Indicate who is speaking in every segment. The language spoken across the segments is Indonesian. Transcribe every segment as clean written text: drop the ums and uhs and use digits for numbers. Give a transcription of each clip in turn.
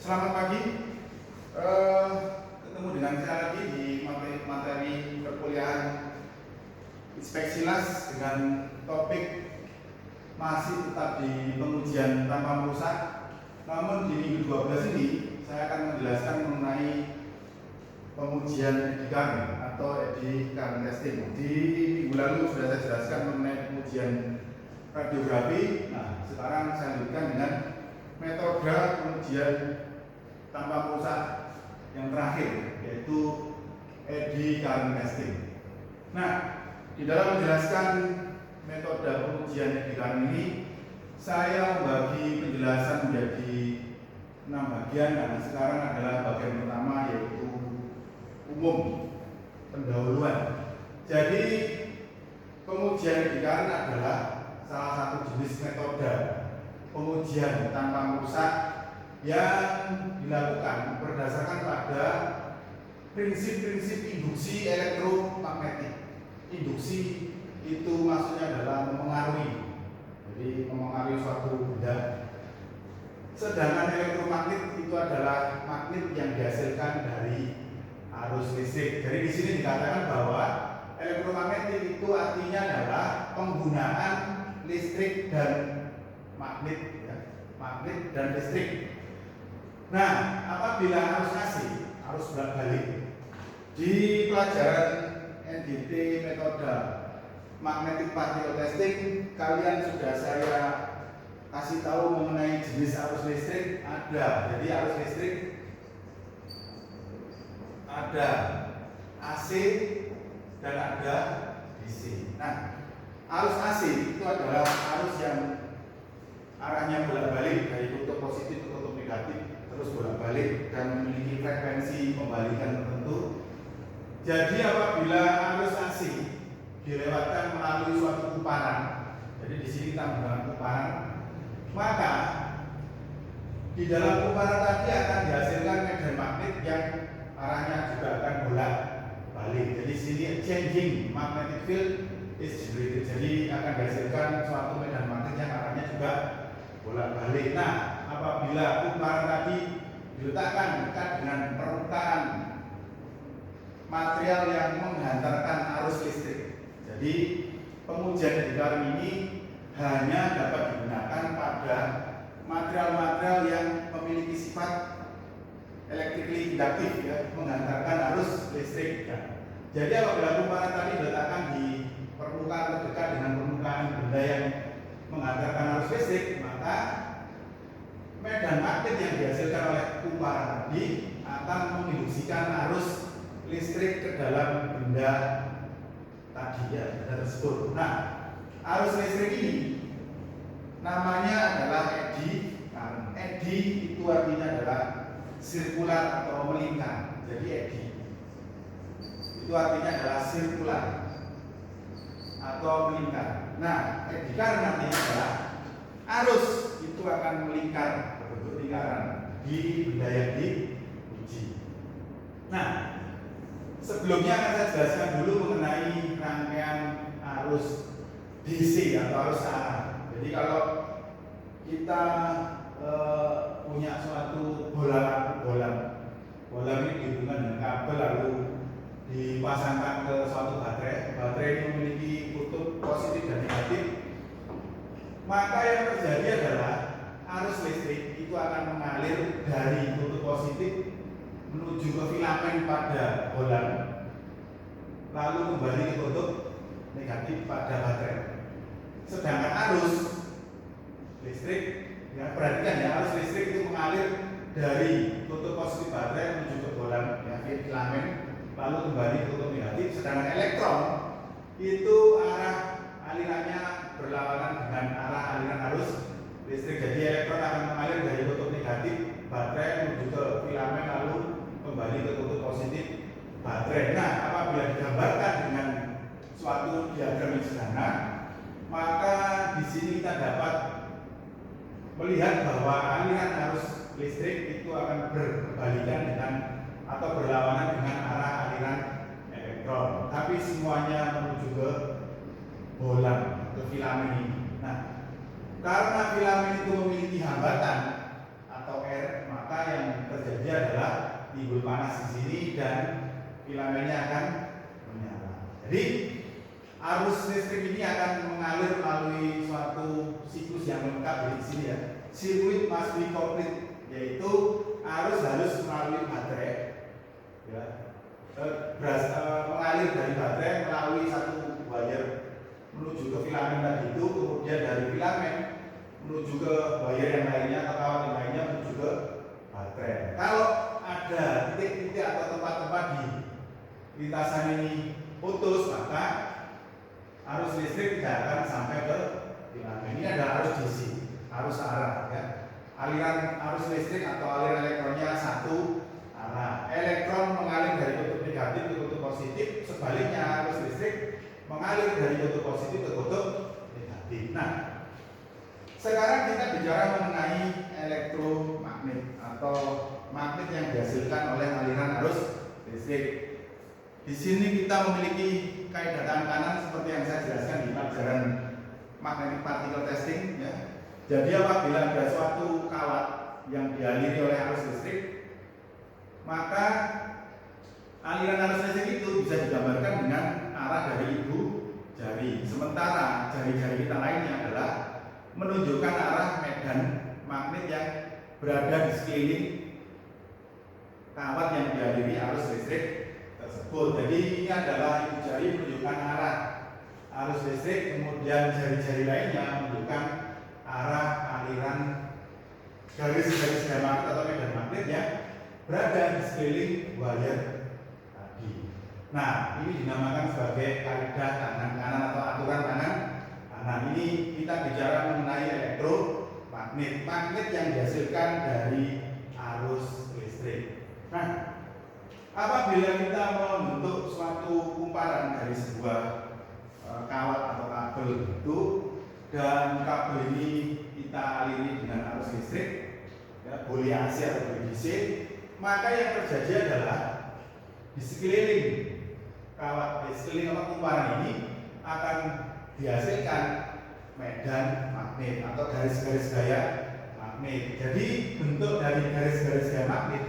Speaker 1: Selamat pagi. Ketemu dengan saya lagi di materi perkuliahan Inspeksi Las dengan topik masih tetap di pengujian tanpa merusak. Namun di minggu 12 ini saya akan menjelaskan mengenai pengujian eddy current atau eddy current testing. Di minggu lalu sudah saya jelaskan mengenai pengujian radiografi. Nah, sekarang saya lanjutkan dengan metode pengujian tanpa merusak yang terakhir, yaitu eddy current testing. Nah, di dalam menjelaskan metode pengujian eddy current ini, saya membagi penjelasan menjadi 6 bagian. Nah, sekarang adalah bagian pertama, yaitu umum, pendahuluan. Jadi, pengujian eddy current adalah salah satu jenis metode pengujian tanpa merusak yang dilakukan berdasarkan pada prinsip-prinsip induksi elektromagnetik. Induksi itu maksudnya adalah memengaruhi, jadi memengaruhi suatu benda. Sedangkan elektromagnet itu adalah magnet yang dihasilkan dari arus listrik. Jadi di sini dikatakan bahwa elektromagnetik itu artinya adalah penggunaan listrik dan magnet, ya. Magnet dan listrik. Nah, apabila arus AC, arus bolak-balik, di pelajaran NDT metode magnetic particle testing, kalian sudah saya kasih tahu mengenai jenis arus listrik ada. Jadi arus listrik ada AC dan ada DC. Nah, arus AC itu adalah arus yang arahnya bolak-balik dari kutub positif ke kutub negatif, terus bolak-balik dan memiliki frekuensi pembalikan tertentu. Jadi apabila arus AC dilewatkan melalui suatu kuparan, jadi di sini kita menggunakan kuparan, maka di dalam kuparan tadi akan dihasilkan medan magnet yang arahnya juga akan bolak-balik. Jadi di sini changing magnetic field is generated. Jadi akan dihasilkan suatu medan magnet yang arahnya juga bolak-balik. Nah, apabila kuparan tadi diletakkan dekat dengan permukaan material yang menghantarkan arus listrik, jadi pengujian eddy current ini hanya dapat digunakan pada material-material yang memiliki sifat elektrikly induktif, ya, menghantarkan arus listrik, ya. Jadi apabila kuparan tadi diletakkan di permukaan terdekat dengan permukaan benda yang menghantarkan arus listrik, maka medan magnet yang dihasilkan oleh kuparan tadi akan menginduksikan arus listrik ke dalam benda tadi, ya, benda tersebut. Nah, arus listrik ini namanya adalah eddy current. Eddy itu artinya adalah sirkular atau melingkar. Jadi eddy itu artinya adalah sirkular atau melingkar. Nah, eddy current artinya adalah arus itu akan melingkar, berbentuk lingkaran di benda yang diuji. Nah, sebelumnya akan saya jelaskan dulu mengenai rangkaian arus DC atau arus arah. Jadi kalau kita punya suatu bola ini dihubungkan dengan kabel lalu dipasangkan ke suatu baterai. Baterai ini memiliki kutub positif dan negatif. Maka yang terjadi adalah arus listrik itu akan mengalir dari kutub positif menuju ke filamen pada bola, lalu kembali ke kutub negatif pada baterai. Sedangkan arus listrik, ya, perhatikan ya, arus listrik itu mengalir dari kutub positif baterai menuju ke bola, ya, filamen, lalu kembali ke kutub negatif. Sedangkan elektron itu arah alirannya berlawanan dengan arah aliran arus listrik. Jadi elektron akan mengalir dari kutub negatif baterai menuju ke filamen lalu kembali ke kutub positif baterai. Nah, apabila digambarkan dengan suatu diagram yang sederhana, maka di sini kita dapat melihat bahwa aliran arus listrik itu akan berbalikan dengan atau berlawanan dengan arah aliran elektron, tapi semuanya menuju ke bola, ke filamen ini. Nah, karena filamen itu memiliki hambatan atau R, maka maka yang terjadi adalah timbul panas di sini dan filamennya akan menyala. Jadi arus listrik ini akan mengalir melalui suatu siklus yang lengkap di sini ya. Sirkuit must be complete, yaitu arus harus melalui baterai, ya, mengalir dari baterai melalui satu wire menuju ke filamen tadi itu, kemudian dari filamen menuju ke wire yang lainnya atau kawat yang lainnya menuju ke baterai. Kalau ada titik-titik atau tempat-tempat di lintasan ini putus, maka arus listrik tidak akan sampai ke filamen. Ini adalah arus DC, arus arah ya. Aliran arus listrik atau aliran elektronnya satu arah. Elektron mengalir dari kutub negatif ke kutub positif, sebaliknya arus listrik mengalir dari kutub positif ke kutub negatif. Nah, sekarang kita bicara mengenai elektromagnet atau magnet yang dihasilkan oleh aliran arus listrik. Di sini kita memiliki kaidah tangan kanan seperti yang saya jelaskan di pelajaran magnetic particle testing ya. Jadi apabila ada suatu kawat yang dialiri oleh arus listrik, maka aliran arus listrik itu bisa digambarkan dengan arah dari ibu jari. Sementara jari-jari kita lainnya adalah menunjukkan arah medan magnet yang berada di sekeliling kawat yang dialiri arus listrik tersebut. Jadi ini adalah ibu jari menunjukkan arah arus listrik, kemudian jari-jari lainnya menunjukkan arah aliran garis-garis magnet atau medan magnet yang berada di sekeliling wire tadi. Nah, ini dinamakan sebagai kaidah tangan kanan atau aturan tangan kanan. Ini kita bicara mengenai elektromagnet, magnet yang dihasilkan dari arus listrik. Nah, apabila kita membentuk suatu kumparan dari sebuah kawat atau kabel itu, dan kabel ini kita aliri dengan arus listrik, ya, boleh AC atau boleh DC, maka yang terjadi adalah di sekeliling kawat, di sekeliling kumparan ini akan dihasilkan medan magnet atau garis-garis gaya magnet. Jadi bentuk dari garis-garis gaya magnet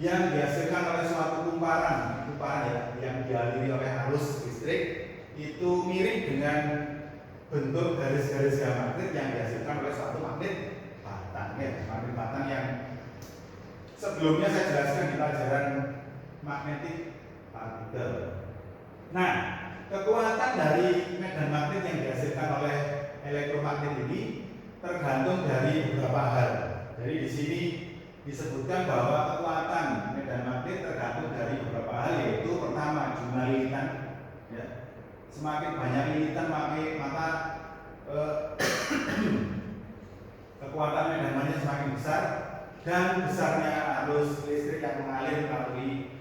Speaker 1: yang dihasilkan oleh suatu kumparan ya, yang dialiri oleh arus listrik itu mirip dengan bentuk garis-garis gaya magnet yang dihasilkan oleh suatu magnet batang ya, magnet batang yang sebelumnya saya jelaskan di pelajaran magnetic particle. Nah, kekuatan dari medan magnet yang dihasilkan oleh elektromagnet ini tergantung dari beberapa hal. Jadi di sini disebutkan bahwa kekuatan medan magnet tergantung dari beberapa hal, yaitu pertama jumlah lilitan ya. Semakin banyak lilitan maka kekuatan medan magnet semakin besar, dan besarnya arus listrik yang mengalir melalui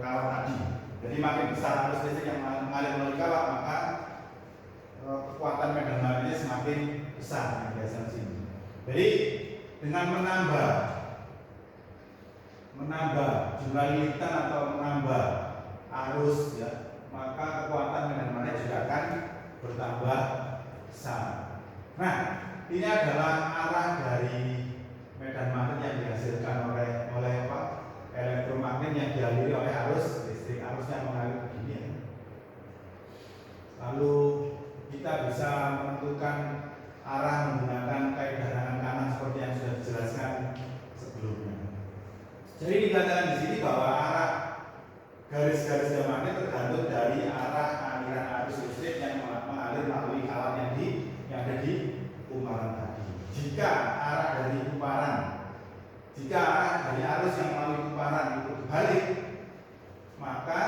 Speaker 1: kawat tadi. Jadi makin besar arus listrik yang mengalir melalui kawat, maka kekuatan medan magnetnya semakin besar di dasar sini. Jadi dengan menambah jumlah lilitan atau menambah arus ya, maka kekuatan medan magnet juga akan bertambah besar. Nah, ini adalah arah dari medan magnet yang dihasilkan oleh elektromagnet yang dialiri oleh arus listrik. Arusnya mengalir begini ya. Lalu kita bisa menentukan arah menggunakan kaidah tangan kanan seperti yang sudah dijelaskan sebelumnya. Jadi dikatakan di sini bahwa arah garis-garis gaya magnet tergantung dari arah aliran arus listrik yang mengalir melalui kawat yang ada di kumparan tadi. Jika arah dari arus yang melalui kumparan itu berbalik, maka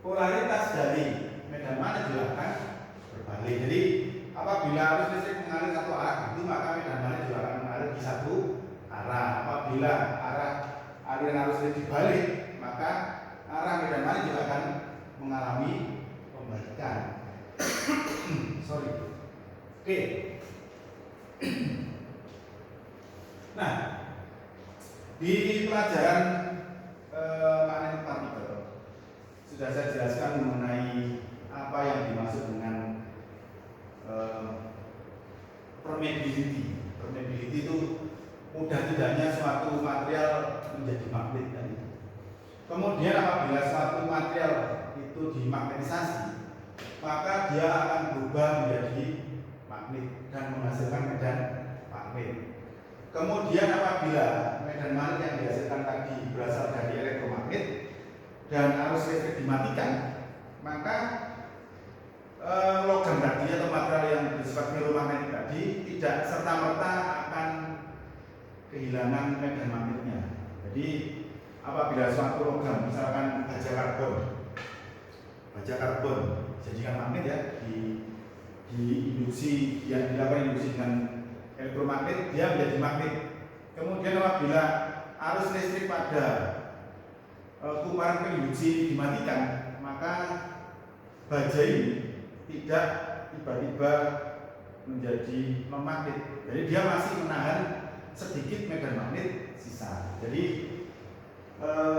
Speaker 1: polaritas dari medan magnet juga akan berbalik. Jadi apabila arus listrik mengalir satu arah itu, maka medan magnet juga akan mengalir di satu arah. Apabila arah aliran arus listrik dibalik, maka arah medan magnet juga akan mengalami pembalikan. Sorry. Oke. Nah, di pelajaran magnetic particle sudah saya jelaskan mengenai apa yang dimaksud dengan permeability. Permeability itu mudah tidaknya suatu material menjadi magnet kan. Kemudian apabila suatu material itu dimagnetisasi, maka dia akan berubah menjadi magnet dan menghasilkan medan magnet. Kemudian apabila medan magnet yang dihasilkan tadi berasal dari elektromagnet dan arus listrik dimatikan, maka logam tadi atau material yang bersifat ferromagnetik tadi tidak serta-merta akan kehilangan medan magnetnya. Jadi apabila suatu logam, misalkan baja karbon jadikan magnet ya, induksi yang dilakukan induksi dengan elektromagnet, dia menjadi magnet. Kemudian apabila arus listrik pada kumparan penginduksi dimatikan, maka baja ini tidak tiba-tiba menjadi non magnet. Jadi dia masih menahan sedikit medan magnet sisa. Jadi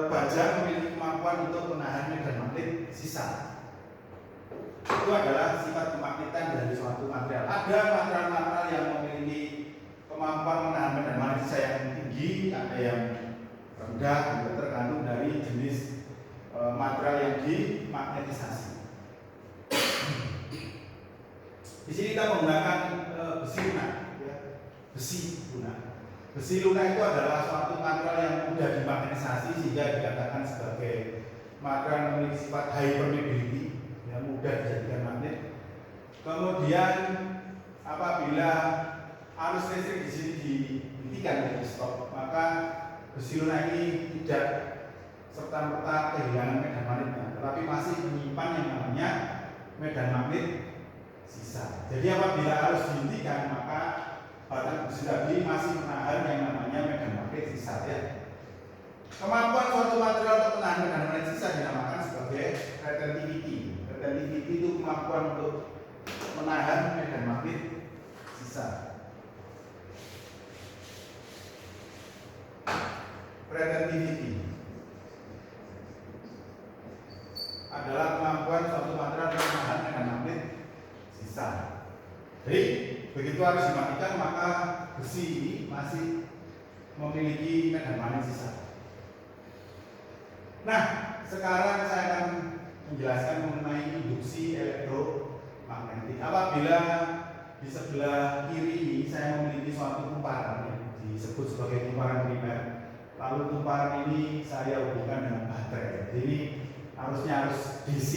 Speaker 1: baja memiliki kemampuan untuk menahan medan magnet sisa. Itu adalah sifat kemagnetan dari suatu material. Ada material-material yang memiliki kemampuan menahan medan magnet sisa yang tinggi, ada yang rendah, juga tergantung dari jenis material yang dimagnetisasi. Di sini kita menggunakan besi lunak, ya. Besi lunak itu adalah suatu material yang mudah dimagnetisasi sehingga dikatakan sebagai material yang memiliki sifat high permeability, yang mudah dijadikan magnet. Kemudian apabila arus listrik di sini dihentikan, di stop, maka besi lunak ini tidak serta-merta kehilangan medan magnetnya, tetapi masih menyimpan yang namanya medan magnet sisa. Jadi apabila arus dihentikan, maka batang besi tadi masih menahan yang namanya medan magnet sisa ya. Kemampuan suatu material untuk menahan medan magnet sisa dinamakan sebagai retentivity. Retentivity itu kemampuan untuk menahan medan magnet sisa. Retentivity adalah kemampuan suatu material untuk menahan medan magnet sisa. Jadi begitu harus dimatikan, maka besi ini masih memiliki medan magnet sisa. Nah, sekarang saya akan menjelaskan mengenai induksi elektromagnetik. Apabila di sebelah kiri ini saya memiliki suatu kumparan yang disebut sebagai kumparan primer, lalu kumparan ini saya hubungkan dengan baterai. Jadi harusnya harus DC.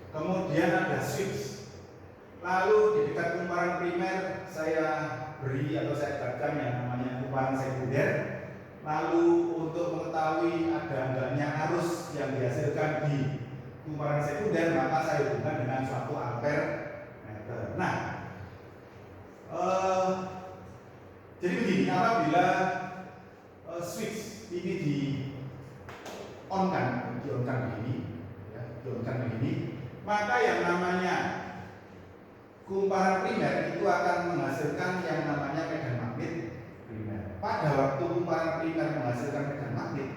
Speaker 1: Kemudian ada switch. Lalu di dekat kumparan primer saya beri atau saya dekatkan yang namanya kumparan sekunder. Lalu untuk mengetahui adanya arus yang dihasilkan di kumparan sekunder, maka saya hubungkan dengan suatu ampere meter. Nah, jadi begini, apabila switch ini di-on-kan begini, maka yang namanya kumparan primer itu akan menghasilkan yang namanya medan magnet primer. Pada waktu kumparan primer menghasilkan medan magnet,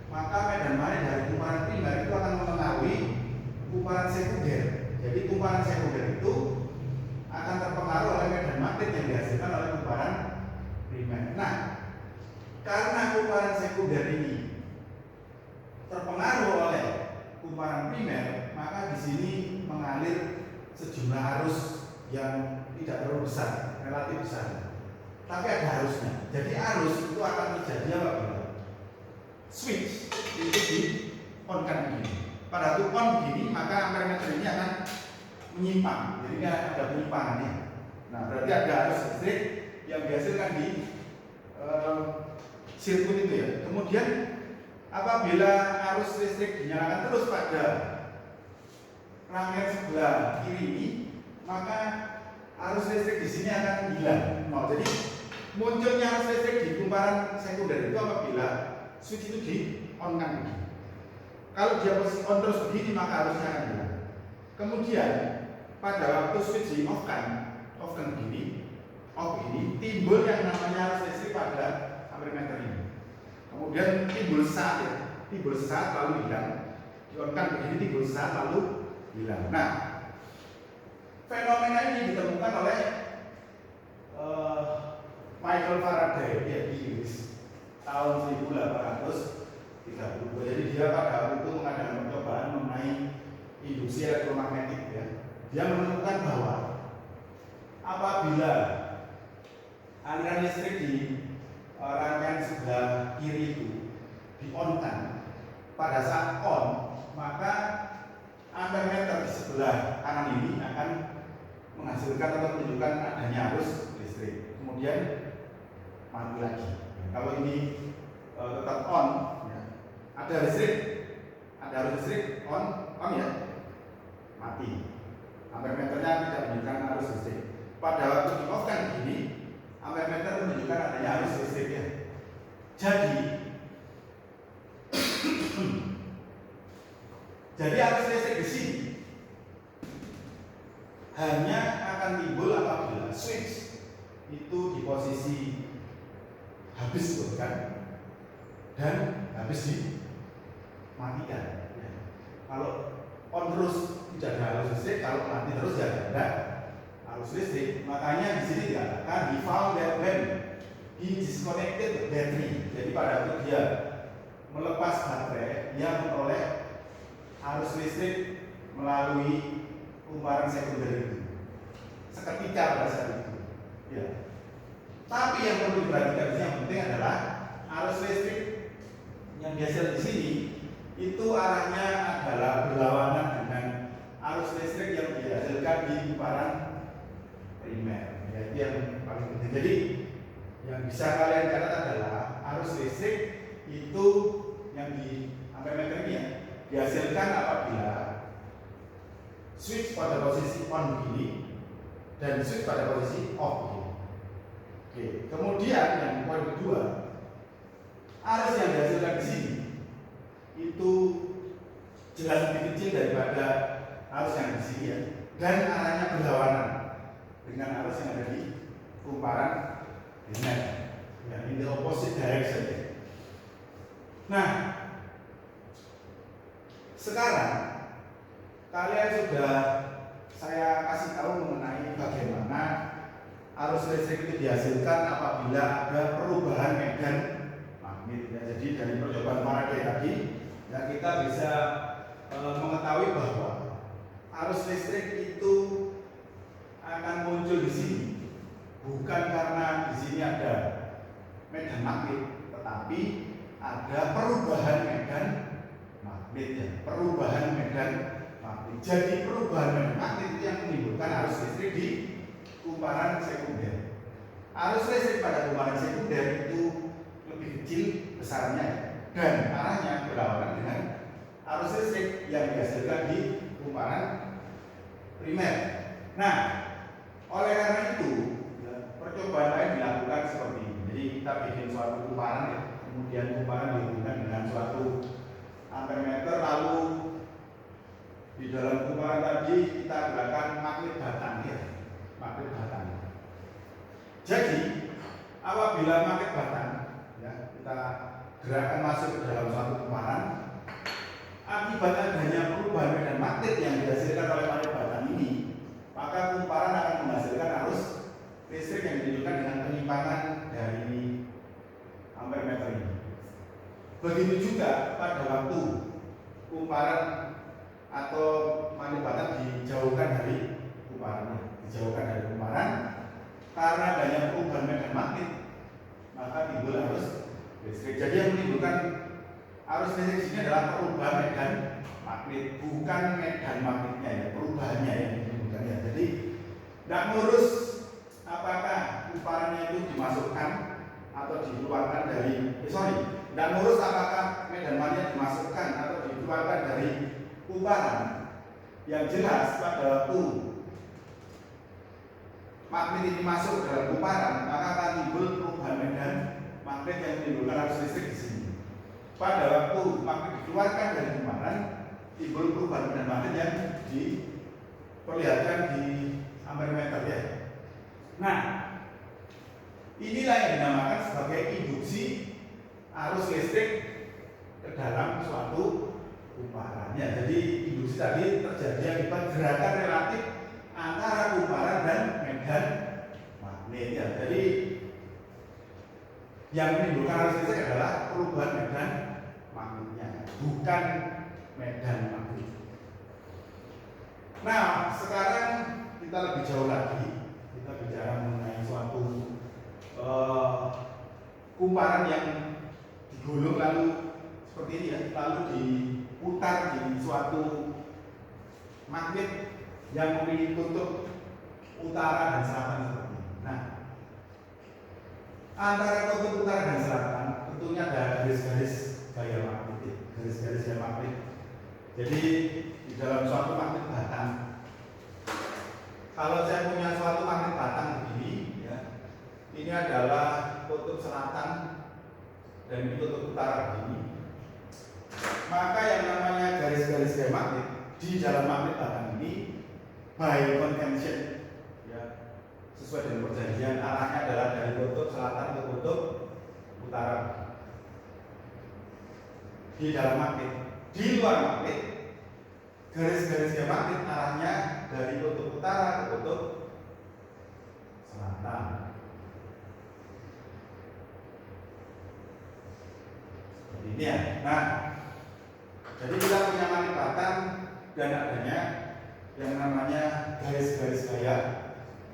Speaker 1: maka medan magnet dari kumparan primer itu akan mempengaruhi kumparan sekunder. Jadi kumparan sekunder itu akan terpengaruh oleh medan magnet yang dihasilkan oleh kumparan primer. Nah, karena kumparan sekunder ini terpengaruh oleh kumparan primer, maka di sini mengalir sejumlah arus yang tidak terlalu besar, relatif besar. Tapi ada arusnya. Jadi arus itu akan terjadi apabila switch itu di-on-kan begini. Pada waktu on begini, maka ampere meter ini akan menyimpang. Jadi ada penyimpangannya. Nah, berarti ada arus listrik yang dihasilkan di sirkuit itu ya. Kemudian apabila arus listrik dinyalakan terus pada rangkaian sebelah kiri ini, maka arus listrik di sini akan hilang. Nah, jadi munculnya arus listrik di kumparan sekunder itu apabila switch itu di-on-kan begini. Kalau dia posisi on terus begini, maka arusnya akan hilang. Kemudian pada waktu switch di-off-kan begini, off ini, timbul yang namanya arus listrik pada ampere meter ini. Kemudian timbul sesaat lalu hilang. Di-on-kan begini, timbul sesaat lalu hilang. Nah, fenomena ini ditemukan oleh Michael Faraday, dia di Inggris tahun 1832. Jadi dia pada waktu itu mengadakan percobaan mengenai induksi elektromagnetik ya. Dia menemukan bahwa apabila aliran listrik di rangkaian sebelah kiri itu di-on-kan, pada saat on, maka ampermeter di sebelah kanan ini akan menghasilkan atau menunjukkan adanya arus listrik. Kemudian mati lagi. Kalau ini tetap on, ya, ada arus listrik on ya, mati. Ampermeternya tidak menunjukkan arus listrik. Pada waktu di off kan begini, ampermeter menunjukkan adanya arus listrik ya. Jadi arus listrik di sini hanya akan timbul apabila switch itu di posisi habis kan, dan habis dimatikan. Ya. Kalau on terus tidak ada arus listrik, kalau mati terus ya tidak ada arus listrik. Makanya di sini dikatakan he found that when he disconnected the battery. Jadi pada waktu dia melepas baterai, dia memperoleh arus listrik melalui kumparan sekunder itu seketika pada saat itu. Ya. Tapi yang perlu diperhatikan yang penting adalah arus listrik yang dihasilkan di sini itu arahnya adalah berlawanan dengan arus listrik yang dihasilkan di kumparan primer. Yaitu yang paling penting. Jadi yang bisa kalian catat adalah arus listrik itu yang di ampermeter ini ya, dihasilkan apabila switch pada posisi on begini dan switch pada posisi off begini. Oke, kemudian yang poin kedua, arus yang dihasilkan di sini itu jelas lebih kecil daripada arus yang di sini ya, dan arahnya berlawanan dengan arus yang ada di kumparan primer, ya, in the opposite direction. Nah, sekarang kalian sudah saya kasih tahu mengenai bagaimana arus listrik itu dihasilkan apabila ada perubahan medan magnet. Ya, jadi dari percobaan Faraday tadi, ya, kita bisa mengetahui bahwa arus listrik itu akan muncul di sini bukan karena di sini ada medan magnet, tetapi ada perubahan medan magnet ya, perubahan medan magnet. Jadi perubahan medan magnet itu yang menimbulkan arus listrik di kumparan sekunder. Arus listrik pada kumparan sekunder itu lebih kecil besarnya dan arahnya berlawanan dengan arus listrik yang dihasilkan di kumparan primer. Nah, oleh karena itu ya, percobaan lain dilakukan seperti ini. Jadi kita bikin suatu kumparan ya, kemudian kumparan dihubungkan dengan suatu ampermeter, lalu di dalam kumparan tadi kita gunakan magnet batang ya, magnet batang. Jadi apabila magnet batang ya, kita gerakan masuk ke dalam suatu kumparan, akibat adanya perubahan medan magnet yang dihasilkan oleh magnet batang ini, maka kumparan akan menghasilkan arus listrik yang ditunjukkan dengan penyimpangan dari ampermeter ini. Begitu juga pada waktu kumparan atau magnet batang dijauhkan dari kumparan, karena adanya perubahan medan magnet, maka timbul arus listrik. Jadi yang menimbulkan arus listrik di sini adalah perubahan medan magnet, bukan medan magnetnya ya, perubahannya yang menimbulkannya. Jadi tidak ngurus apakah kumparannya itu dimasukkan atau dikeluarkan dari tidak ngurus apakah medan magnet dimasukkan atau dikeluarkan dari kumparan. Yang jelas pada waktu magnet ini masuk dalam kumparan, maka akan timbul perubahan medan magnet yang menimbulkan arus listrik di sini. Pada waktu magnet dikeluarkan dari kumparan, timbul perubahan medan magnet yang diperlihatkan di ampermeter ya. Nah, inilah yang dinamakan sebagai induksi arus listrik ke dalam suatu kumparan. Ya, jadi induksi tadi terjadi akibat gerakan relatif antara kumparan dan medan magnet ya. Jadi Yang menimbulkan arus listrik adalah perubahan medan magnetnya, bukan medan magnet. Nah, sekarang kita lebih jauh lagi, kita bicara mengenai suatu kumparan yang digulung lalu seperti ini ya, lalu diputar di suatu magnet yang memiliki kutub utara dan selatan seperti ini. Nah, antara kutub utara dan selatan tentunya ada garis-garis gaya magnetik, garis-garis gaya magnet. Jadi di dalam suatu magnet batang, kalau saya punya suatu magnet batang begini, ya, ini adalah kutub selatan dan ini kutub utara begini. Maka yang namanya garis-garis gaya magnet di dalam magnet batang ini by convention, ya, sesuai dengan perjanjian arahnya adalah dari kutub selatan ke kutub utara. Di dalam magnet, di luar magnet, garis-garis gaya magnet arahnya dari kutub utara ke kutub selatan. Seperti ini ya. Nah, jadi kita punya magnet batang dan adanya yang namanya garis-garis gaya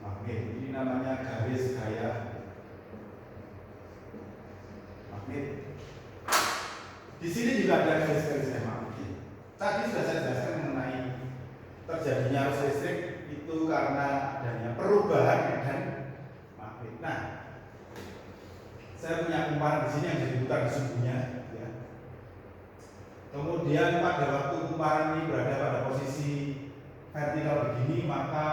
Speaker 1: magnet. Ini namanya garis gaya magnet. Di sini juga ada garis-garis gaya magnet. Tadi sudah saya jelaskan mengenai terjadinya arus listrik itu karena adanya perubahan medan magnet. Nah, saya punya kumparan di sini yang diputar di sumbunya. Ya. Kemudian pada waktu kumparan ini berada pada posisi vertikal begini, maka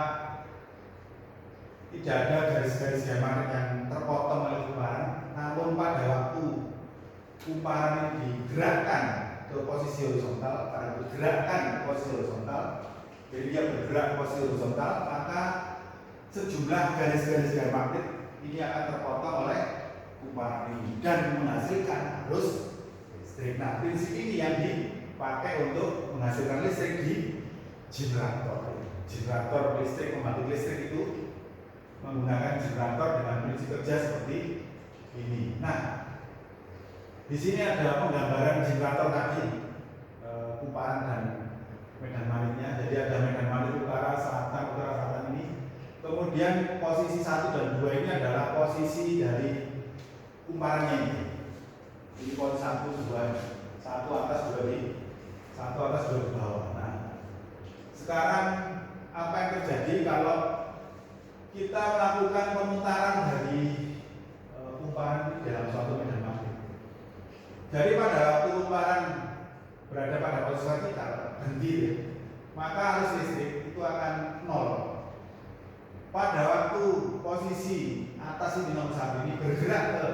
Speaker 1: tidak ada garis-garis gaya magnet yang terpotong oleh kumparan. Namun pada waktu kumparan ini digerakkan ke posisi horizontal, karena digerakkan ke posisi horizontal, jadi dia bergerak ke posisi horizontal, maka sejumlah garis-garis gaya magnet ini akan terpotong oleh kumparan ini dan menghasilkan arus listrik. Nah, prinsip ini yang dipakai untuk menghasilkan listrik di generator. Generator listrik, pembangkit listrik itu menggunakan generator dengan prinsip kerja seperti ini. Nah, di sini ada penggambaran generator tadi, kumparan dan medan magnetnya. Jadi ada medan magnet utara, selatan ini. Kemudian posisi 1 dan 2 ini adalah posisi dari kumparannya ini. Ini posisi 1, 2, 1 atas, 2 di satu atas, 2 di bawah. Nah, sekarang apa yang terjadi kalau kita melakukan pemutaran dari kumparan ini dalam suatu medan magnet? Jadi pada waktu kumparan berada pada posisi vertikal, berhenti, maka arus listrik itu akan 0. Pada waktu posisi atas ini nomor 1 ini bergerak ke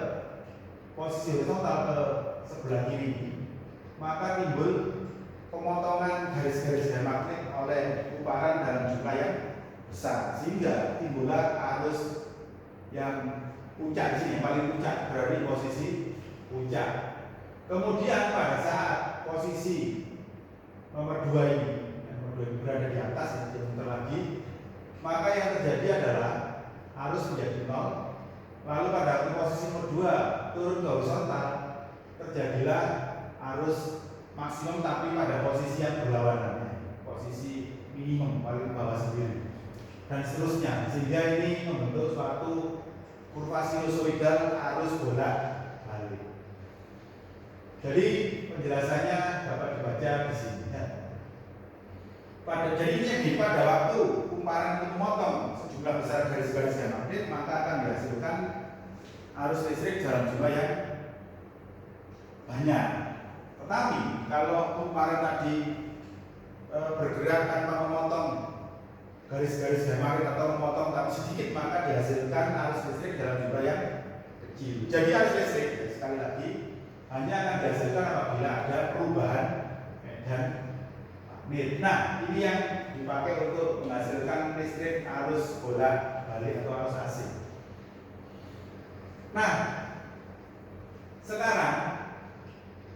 Speaker 1: posisi horizontal ke sebelah kiri, maka timbul pemotongan garis-garis gaya magnet oleh kumparan dalam jumlah yang besar, sehingga timbullah arus yang puncak di sini, yang paling puncak berada di posisi puncak. Kemudian pada saat posisi nomor 2 ini, berada di atas, yang diputar lagi, maka yang terjadi adalah arus menjadi 0. Lalu pada waktu posisi nomor 2 turun ke horizontal, terjadilah arus maksimum tapi pada posisi yang berlawanan, posisi minimum paling bawah sendiri, dan seterusnya, sehingga ini membentuk suatu kurva sinusoidal arus bolak-balik. Jadi penjelasannya dapat dibaca di sini. Pada waktu kumparan itu memotong sejumlah besar garis-garis gaya magnet, maka akan dihasilkan arus listrik dalam jumlah yang banyak. Tetapi kalau kumparan tadi bergerak tanpa memotong garis-garis gaya magnet atau memotong tapi sedikit, maka dihasilkan arus listrik dalam jumlah yang kecil. Jadi arus listrik, sekali lagi, hanya akan dihasilkan apabila ada perubahan medan magnet. Nah, ini yang dipakai untuk menghasilkan listrik arus bolak-balik atau arus AC. Nah, sekarang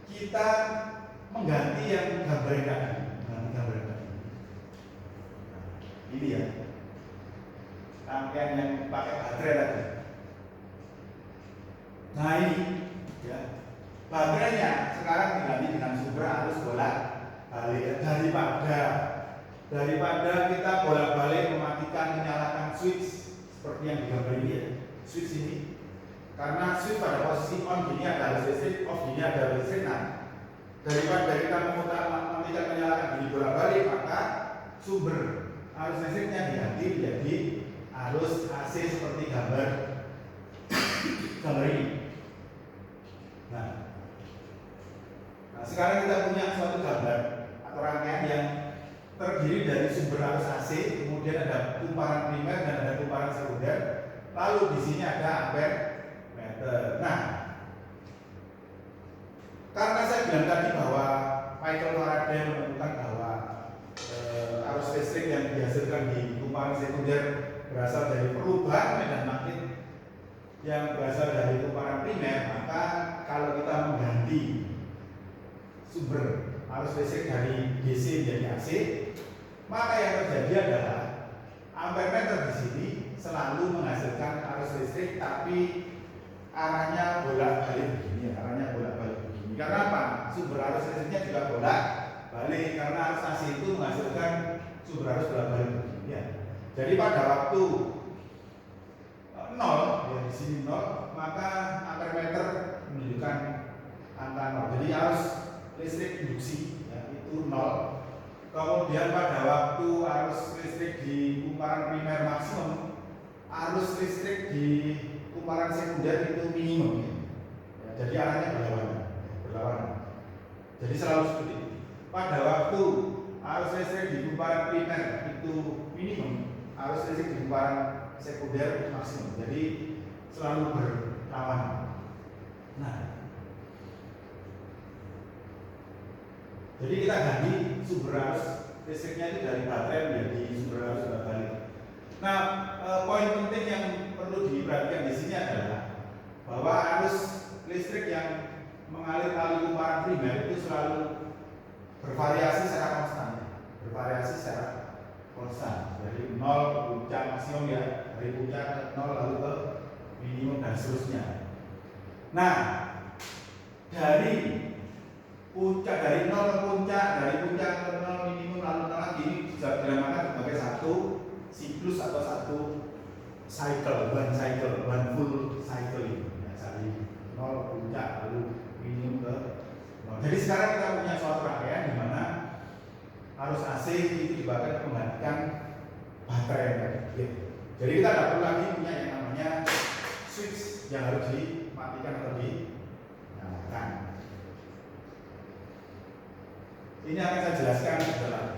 Speaker 1: kita mengganti yang gambar tadi. Ini ya, rangkaian yang pakai baterai tadi. Nah ini ya, baterainya sekarang diganti dengan sumber arus bolak-balik. Daripada kita bolak-balik mematikan menyalakan switch seperti yang digambar ini ya, switch ini, karena switch pada posisi on gini ada arus listrik, off gini ada arus listrik. Nah, daripada kita mematikan menyalakan gini bolak-balik, maka sumber arus listriknya diganti menjadi arus AC seperti gambar ini. Nah, sekarang kita punya suatu gambar atau rangkaian yang terdiri dari sumber arus AC, kemudian ada kumparan primer dan ada kumparan sekunder. Lalu di sini ada ampere meter. Nah, karena saya bilang tadi bahwa Michael Faraday menemukan bahwa arus listrik yang dihasilkan di kumparan sekunder berasal dari perubahan medan magnet yang berasal dari kumparan primer, maka kalau kita mengganti sumber arus listrik dari DC menjadi AC, maka yang terjadi adalah ampere meter di sini selalu menghasilkan arus listrik, tapi arahnya bolak-balik begini, Karena apa? Sumber arus listriknya juga bolak-balik, karena arus AC itu menghasilkan sumber arus bolak-balik begini ya. Jadi pada waktu 0, ya di sini 0, maka ampere meter menunjukkan angka 0. Jadi arus listrik induksi ya, itu 0. Kemudian pada waktu arus listrik di kumparan primer maksimum, arus listrik di kumparan sekunder itu minimum ya. Jadi arahnya berlawanan. Jadi selalu seperti itu. Pada waktu arus listrik di kumparan primer itu minimum, arus listrik di kumparan sekunder maksimum. Jadi selalu berlawanan. Nah, jadi kita ganti sumber arus listriknya itu dari baterai menjadi sumber arus bolak-balik. Nah, poin penting yang perlu diperhatikan di sini adalah bahwa arus listrik yang mengalir melalui kumparan primer itu selalu bervariasi secara konstan. Dari 0 ke puncak maksimum ya, dari puncak ke 0 lalu ke minimum dan seterusnya. Nah, dari 0 ke puncak, dari puncak ke 0 minimum lalu 0 lagi, ini bisa dinamakan sebagai satu siklus atau satu cycle, one full cycle ini. Ya, dari 0 puncak lalu minimum ke 0. Jadi sekarang kita punya suatu rangkaian di mana arus AC itu dipakai untuk menggantikan baterai. Jadi kita tidak perlu lagi punya yang namanya switch yang harus dimatikan atau dinyalakan. Ini akan saya jelaskan setelah